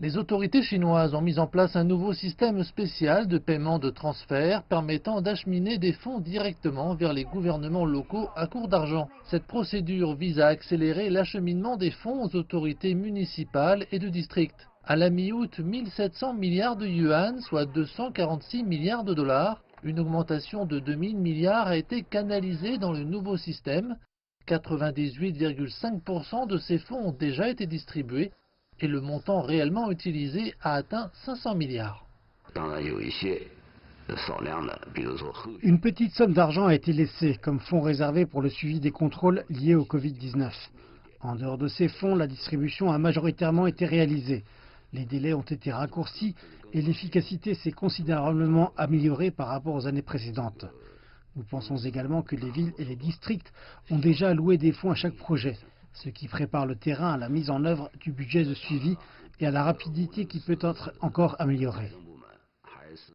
Les autorités chinoises ont mis en place un nouveau système spécial de paiement de transfert permettant d'acheminer des fonds directement vers les gouvernements locaux à court d'argent. Cette procédure vise à accélérer l'acheminement des fonds aux autorités municipales et de district. À la mi-août, 1700 milliards de yuan, soit 246 milliards de dollars, une augmentation de 2000 milliards a été canalisée dans le nouveau système. 98,5% de ces fonds ont déjà été distribués et le montant réellement utilisé a atteint 500 milliards. Une petite somme d'argent a été laissée comme fonds réservés pour le suivi des contrôles liés au Covid-19. En dehors de ces fonds, la distribution a majoritairement été réalisée. Les délais ont été raccourcis et l'efficacité s'est considérablement améliorée par rapport aux années précédentes. Nous pensons également que les villes et les districts ont déjà alloué des fonds à chaque projet, ce qui prépare le terrain à la mise en œuvre du budget de suivi et à la rapidité qui peut être encore améliorée.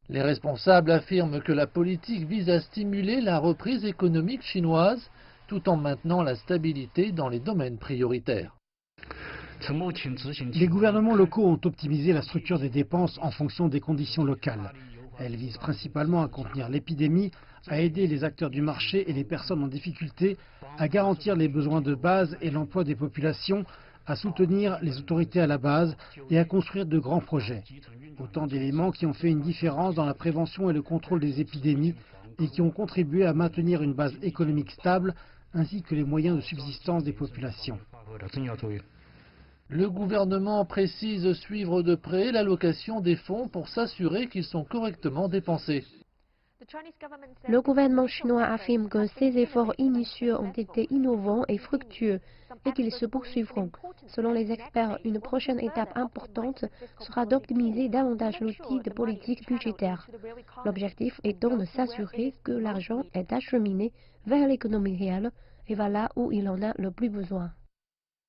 Les responsables affirment que la politique vise à stimuler la reprise économique chinoise tout en maintenant la stabilité dans les domaines prioritaires. Les gouvernements locaux ont optimisé la structure des dépenses en fonction des conditions locales. Elles visent principalement à contenir l'épidémie, à aider les acteurs du marché et les personnes en difficulté, à garantir les besoins de base et l'emploi des populations, à soutenir les autorités à la base et à construire de grands projets. Autant d'éléments qui ont fait une différence dans la prévention et le contrôle des épidémies et qui ont contribué à maintenir une base économique stable ainsi que les moyens de subsistance des populations. Le gouvernement précise suivre de près l'allocation des fonds pour s'assurer qu'ils sont correctement dépensés. Le gouvernement chinois affirme que ces efforts initiaux ont été innovants et fructueux et qu'ils se poursuivront. Selon les experts, une prochaine étape importante sera d'optimiser davantage l'outil de politique budgétaire. L'objectif étant de s'assurer que l'argent est acheminé vers l'économie réelle et vers là où il en a le plus besoin.